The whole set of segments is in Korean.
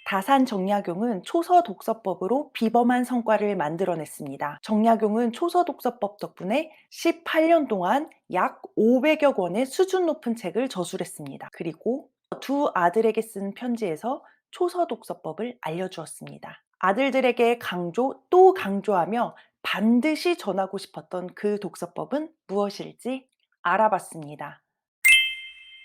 다산 정약용은 초서 독서법으로 비범한 성과를 만들어냈습니다. 정약용은 초서 독서법 덕분에 18년 동안 약 500여 권의 수준 높은 책을 저술했습니다. 그리고 두 아들에게 쓴 편지에서 초서 독서법을 알려주었습니다. 아들들에게 강조 또 강조하며 반드시 전하고 싶었던 그 독서법은 무엇일지 알아봤습니다.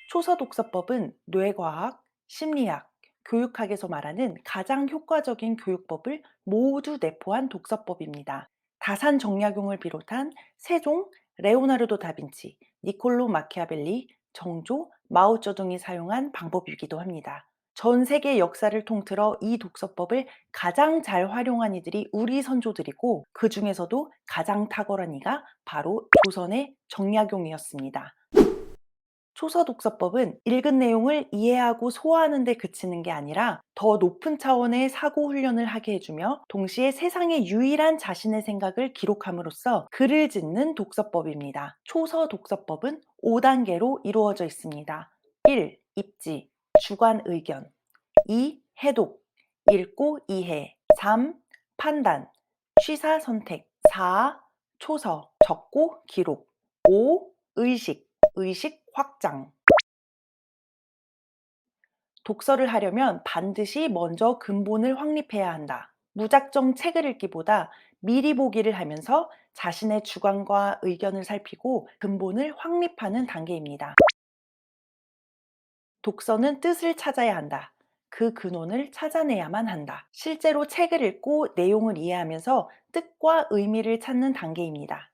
초서 독서법은 뇌과학, 심리학, 교육학에서 말하는 가장 효과적인 교육법을 모두 내포한 독서법입니다. 다산 정약용을 비롯한 세종, 레오나르도 다빈치, 니콜로 마키아벨리, 정조, 마오쩌둥이 사용한 방법이기도 합니다. 전 세계 역사를 통틀어 이 독서법을 가장 잘 활용한 이들이 우리 선조들이고, 그 중에서도 가장 탁월한 이가 바로 조선의 정약용이었습니다. 초서 독서법은 읽은 내용을 이해하고 소화하는 데 그치는 게 아니라 더 높은 차원의 사고 훈련을 하게 해주며, 동시에 세상의 유일한 자신의 생각을 기록함으로써 글을 짓는 독서법입니다. 초서 독서법은 5단계로 이루어져 있습니다. 1. 입지, 주관 의견. 2. 해독, 읽고 이해. 3. 판단, 취사 선택. 4. 초서, 적고 기록. 5. 의식, 의식 확장. 독서를 하려면 반드시 먼저 근본을 확립해야 한다. 무작정 책을 읽기보다 미리 보기를 하면서 자신의 주관과 의견을 살피고 근본을 확립하는 단계입니다. 독서는 뜻을 찾아야 한다. 그 근원을 찾아내야만 한다. 실제로 책을 읽고 내용을 이해하면서 뜻과 의미를 찾는 단계입니다.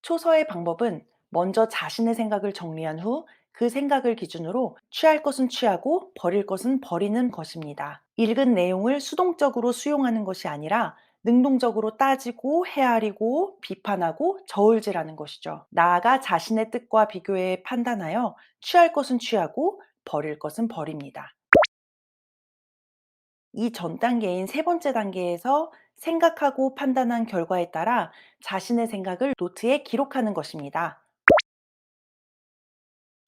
초서의 방법은 먼저 자신의 생각을 정리한 후 그 생각을 기준으로 취할 것은 취하고 버릴 것은 버리는 것입니다. 읽은 내용을 수동적으로 수용하는 것이 아니라 능동적으로 따지고 헤아리고 비판하고 저울질하는 것이죠. 나아가 자신의 뜻과 비교해 판단하여 취할 것은 취하고 버릴 것은 버립니다. 이 전 단계인 세 번째 단계에서 생각하고 판단한 결과에 따라 자신의 생각을 노트에 기록하는 것입니다.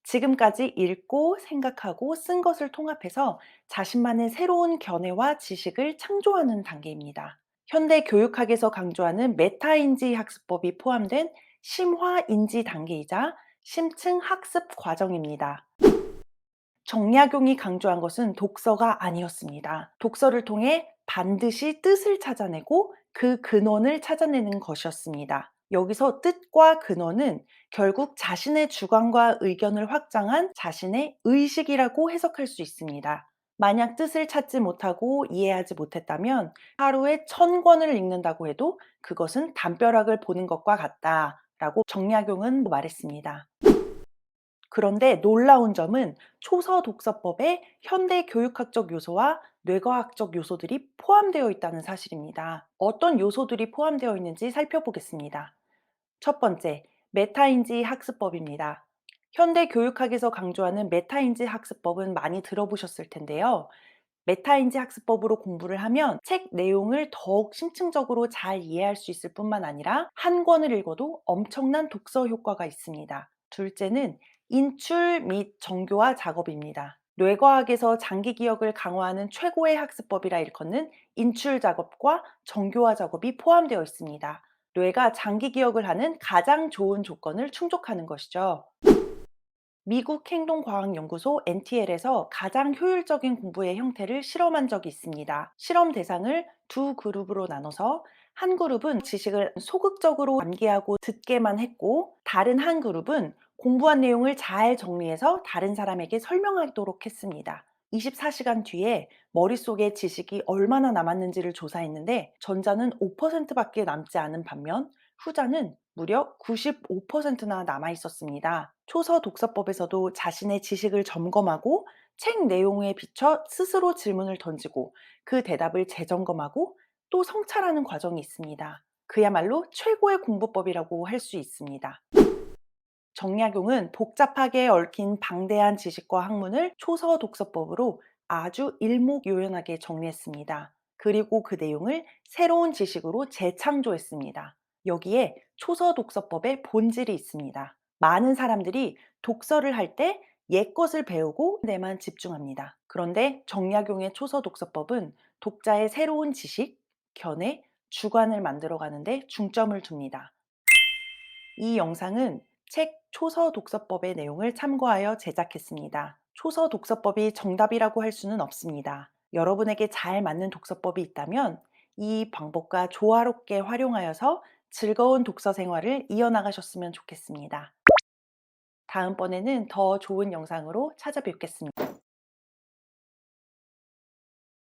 지금까지 읽고 생각하고 쓴 것을 통합해서 자신만의 새로운 견해와 지식을 창조하는 단계입니다. 현대 교육학에서 강조하는 메타인지 학습법이 포함된 심화인지 단계이자 심층 학습 과정입니다. 정약용이 강조한 것은 독서가 아니었습니다. 독서를 통해 반드시 뜻을 찾아내고 그 근원을 찾아내는 것이었습니다. 여기서 뜻과 근원은 결국 자신의 주관과 의견을 확장한 자신의 의식이라고 해석할 수 있습니다. 만약 뜻을 찾지 못하고 이해하지 못했다면 하루에 1000권을 읽는다고 해도 그것은 담벼락을 보는 것과 같다라고 정약용은 말했습니다. 그런데 놀라운 점은 초서 독서법에 현대 교육학적 요소와 뇌과학적 요소들이 포함되어 있다는 사실입니다. 어떤 요소들이 포함되어 있는지 살펴보겠습니다. 첫 번째, 메타인지 학습법입니다. 현대 교육학에서 강조하는 메타인지 학습법은 많이 들어보셨을 텐데요. 메타인지 학습법으로 공부를 하면 책 내용을 더욱 심층적으로 잘 이해할 수 있을 뿐만 아니라 한 권을 읽어도 엄청난 독서 효과가 있습니다. 둘째는 인출 및 정교화 작업입니다. 뇌과학에서 장기 기억을 강화하는 최고의 학습법이라 일컫는 인출 작업과 정교화 작업이 포함되어 있습니다. 뇌가 장기 기억을 하는 가장 좋은 조건을 충족하는 것이죠. 미국 행동과학연구소 NTL에서 가장 효율적인 공부의 형태를 실험한 적이 있습니다. 실험 대상을 두 그룹으로 나눠서 한 그룹은 지식을 소극적으로 암기하고 듣게만 했고, 다른 한 그룹은 공부한 내용을 잘 정리해서 다른 사람에게 설명하도록 했습니다. 24시간 뒤에 머릿속에 지식이 얼마나 남았는지를 조사했는데, 전자는 5%밖에 남지 않은 반면 후자는 무려 95%나 남아 있었습니다. 초서 독서법에서도 자신의 지식을 점검하고 책 내용에 비춰 스스로 질문을 던지고 그 대답을 재점검하고 또 성찰하는 과정이 있습니다. 그야말로 최고의 공부법이라고 할 수 있습니다. 정약용은 복잡하게 얽힌 방대한 지식과 학문을 초서 독서법으로 아주 일목요연하게 정리했습니다. 그리고 그 내용을 새로운 지식으로 재창조했습니다. 여기에 초서 독서법의 본질이 있습니다. 많은 사람들이 독서를 할 때 옛것을 배우고 내만 집중합니다. 그런데 정약용의 초서 독서법은 독자의 새로운 지식, 견해, 주관을 만들어가는데 중점을 둡니다. 이 영상은 책 초서 독서법의 내용을 참고하여 제작했습니다. 초서 독서법이 정답이라고 할 수는 없습니다. 여러분에게 잘 맞는 독서법이 있다면 이 방법과 조화롭게 활용하여서 즐거운 독서 생활을 이어나가셨으면 좋겠습니다. 다음번에는 더 좋은 영상으로 찾아뵙겠습니다.